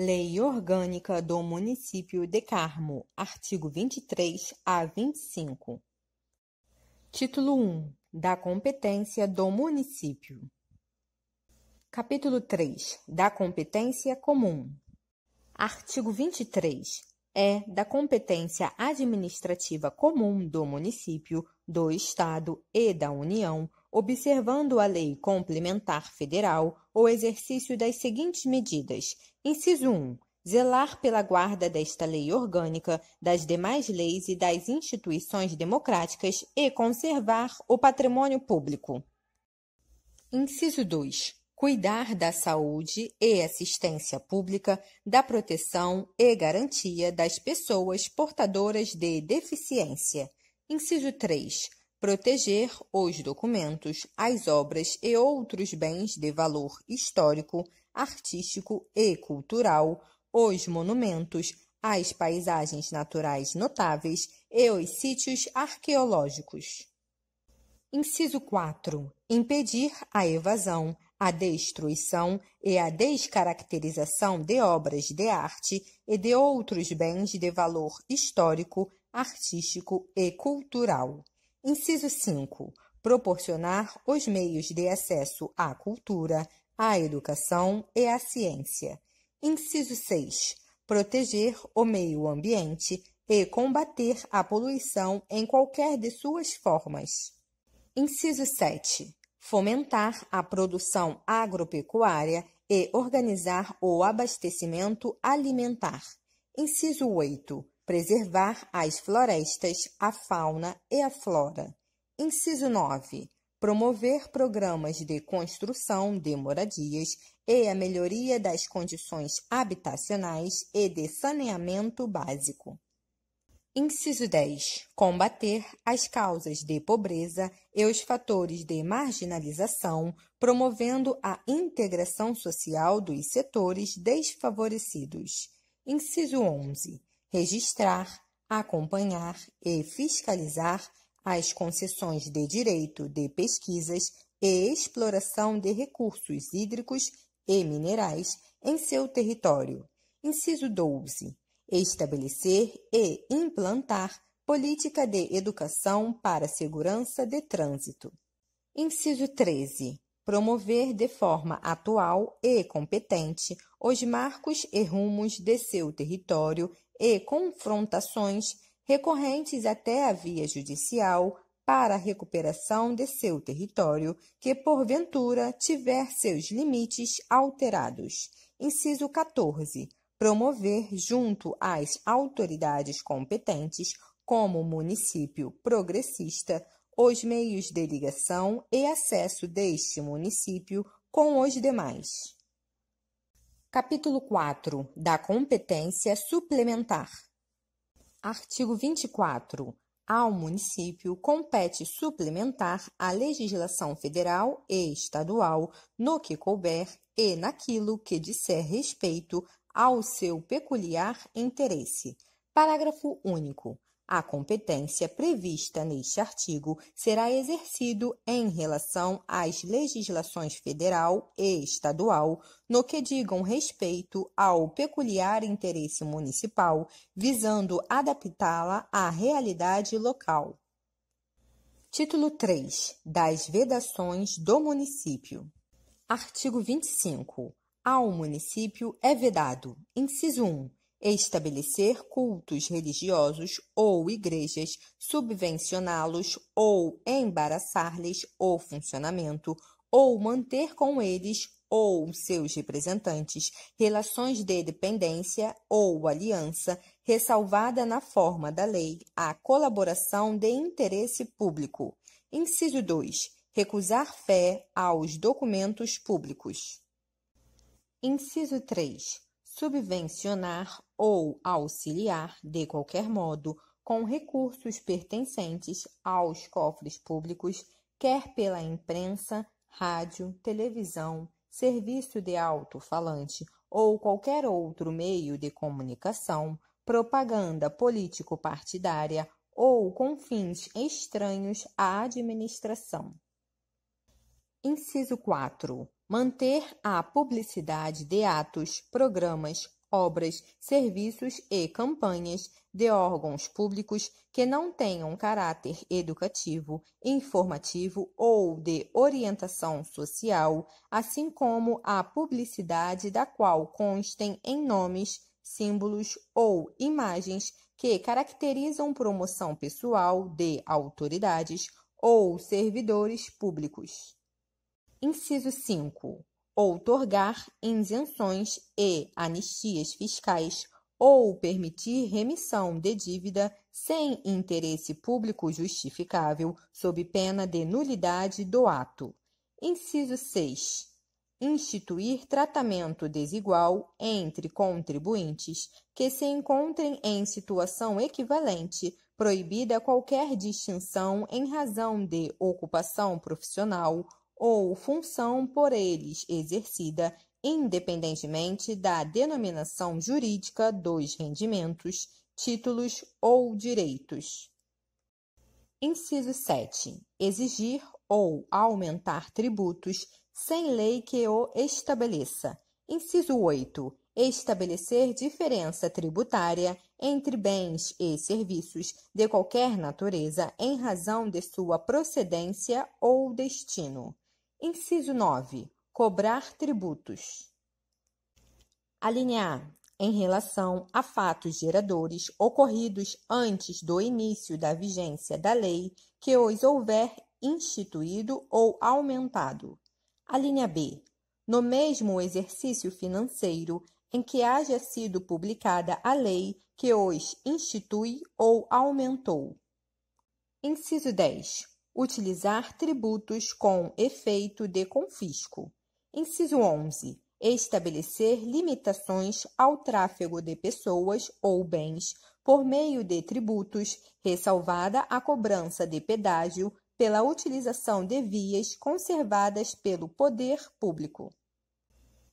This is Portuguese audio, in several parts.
Lei Orgânica do Município de Carmo, artigo 23 a 25. Título 1. Da competência do município. Capítulo 3. Da competência comum. Artigo 23. É da competência administrativa comum do município, do Estado e da União, observando a Lei Complementar Federal, o exercício das seguintes medidas. Inciso 1. Zelar pela guarda desta lei orgânica, das demais leis e das instituições democráticas e conservar o patrimônio público. Inciso 2. Cuidar da saúde e assistência pública, da proteção e garantia das pessoas portadoras de deficiência. Inciso 3. Proteger os documentos, as obras e outros bens de valor histórico, artístico e cultural, os monumentos, as paisagens naturais notáveis e os sítios arqueológicos. Inciso 4. Impedir a evasão, a destruição e a descaracterização de obras de arte e de outros bens de valor histórico, artístico e cultural. Inciso 5. Proporcionar os meios de acesso à cultura, à educação e à ciência. Inciso 6. Proteger o meio ambiente e combater a poluição em qualquer de suas formas. Inciso 7. Fomentar a produção agropecuária e organizar o abastecimento alimentar. Inciso 8. Preservar as florestas, a fauna e a flora. Inciso 9. Promover programas de construção de moradias e a melhoria das condições habitacionais e de saneamento básico. Inciso 10. Combater as causas de pobreza e os fatores de marginalização, promovendo a integração social dos setores desfavorecidos. Inciso 11. Registrar, acompanhar e fiscalizar as concessões de direito de pesquisas e exploração de recursos hídricos e minerais em seu território. Inciso 12. Estabelecer e implantar política de educação para a segurança de trânsito. Inciso 13. Promover de forma atual e competente os marcos e rumos de seu território e confrontações recorrentes até a via judicial para a recuperação de seu território que, porventura, tiver seus limites alterados. Inciso 14. Promover junto às autoridades competentes, como município progressista, os meios de ligação e acesso deste município com os demais. Capítulo 4. Da competência suplementar. Artigo 24. Ao município compete suplementar a legislação federal e estadual no que couber e naquilo que disser respeito ao seu peculiar interesse. Parágrafo único. A competência prevista neste artigo será exercido em relação às legislações federal e estadual no que digam respeito ao peculiar interesse municipal, visando adaptá-la à realidade local. Título 3. Das vedações do município. Artigo 25. Ao município é vedado, inciso 1, estabelecer cultos religiosos ou igrejas, subvencioná-los ou embaraçar-lhes o funcionamento, ou manter com eles ou seus representantes relações de dependência ou aliança, ressalvada na forma da lei a colaboração de interesse público. Inciso 2. Recusar fé aos documentos públicos. Inciso 3. Subvencionar ou auxiliar, de qualquer modo, com recursos pertencentes aos cofres públicos, quer pela imprensa, rádio, televisão, serviço de alto-falante ou qualquer outro meio de comunicação, propaganda político-partidária ou com fins estranhos à administração. Inciso 4. Manter a publicidade de atos, programas obras, serviços e campanhas de órgãos públicos que não tenham caráter educativo, informativo ou de orientação social, assim como a publicidade da qual constem em nomes, símbolos ou imagens que caracterizam promoção pessoal de autoridades ou servidores públicos. Inciso 5. Outorgar isenções e anistias fiscais ou permitir remissão de dívida sem interesse público justificável, sob pena de nulidade do ato. Inciso 6. Instituir tratamento desigual entre contribuintes que se encontrem em situação equivalente, proibida qualquer distinção em razão de ocupação profissional ou função por eles exercida, independentemente da denominação jurídica dos rendimentos, títulos ou direitos. Inciso 7. Exigir ou aumentar tributos sem lei que o estabeleça. Inciso 8. Estabelecer diferença tributária entre bens e serviços de qualquer natureza em razão de sua procedência ou destino. Inciso 9. Cobrar tributos. Alínea A. Em relação a fatos geradores ocorridos antes do início da vigência da lei que os houver instituído ou aumentado. Alínea B. No mesmo exercício financeiro em que haja sido publicada a lei que os institui ou aumentou. Inciso 10. Utilizar tributos com efeito de confisco. Inciso 11. Estabelecer limitações ao tráfego de pessoas ou bens por meio de tributos, ressalvada a cobrança de pedágio pela utilização de vias conservadas pelo poder público.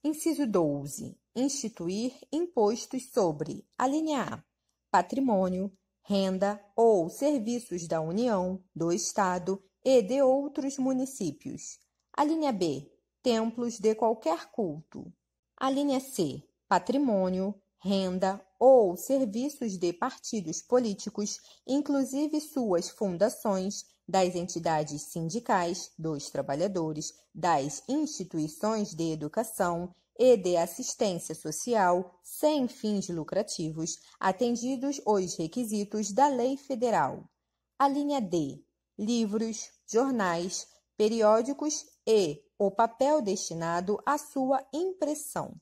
Inciso 12. Instituir impostos sobre: alínea A. Patrimônio, renda ou serviços da União, do Estado e de outros municípios. Alínea B. Templos de qualquer culto. Alínea C. Patrimônio, renda ou serviços de partidos políticos, inclusive suas fundações, das entidades sindicais, dos trabalhadores, das instituições de educação e de assistência social sem fins lucrativos, atendidos os requisitos da Lei Federal. Alínea D. Livros, jornais, periódicos e o papel destinado à sua impressão.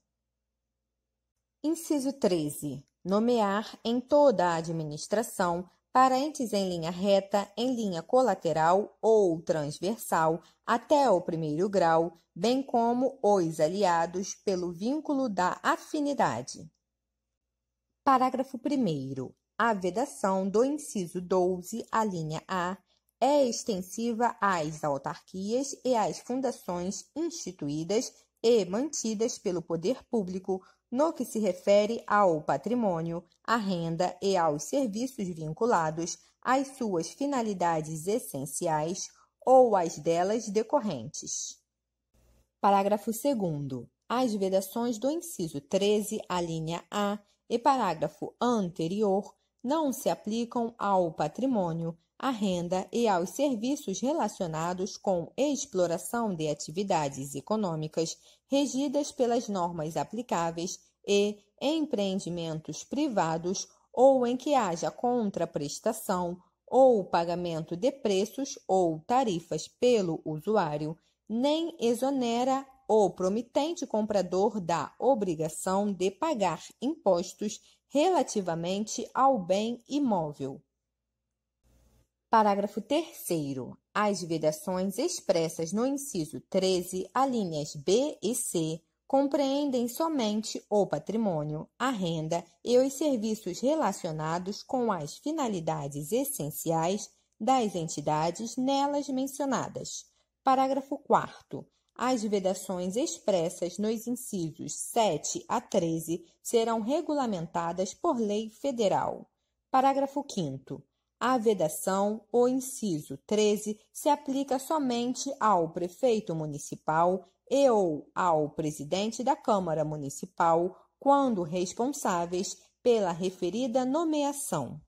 Inciso 13. Nomear em toda a administração parentes em linha reta, em linha colateral ou transversal até o primeiro grau, bem como os aliados pelo vínculo da afinidade. Parágrafo 1º. A vedação do inciso 12, a linha A, é extensiva às autarquias e às fundações instituídas e mantidas pelo poder público no que se refere ao patrimônio, à renda e aos serviços vinculados às suas finalidades essenciais ou às delas decorrentes. Parágrafo 2º. As vedações do inciso 13, a linha A, e parágrafo anterior não se aplicam ao patrimônio, à renda e aos serviços relacionados com exploração de atividades econômicas regidas pelas normas aplicáveis e empreendimentos privados ou em que haja contraprestação ou pagamento de preços ou tarifas pelo usuário, nem exonera o promitente comprador da obrigação de pagar impostos relativamente ao bem imóvel. Parágrafo 3º. As vedações expressas no inciso 13, alíneas B e C, compreendem somente o patrimônio, a renda e os serviços relacionados com as finalidades essenciais das entidades nelas mencionadas. Parágrafo 4º. As vedações expressas nos incisos 7 a 13 serão regulamentadas por lei federal. Parágrafo 5º. A vedação, o inciso 13, se aplica somente ao prefeito municipal e ou ao presidente da Câmara Municipal quando responsáveis pela referida nomeação.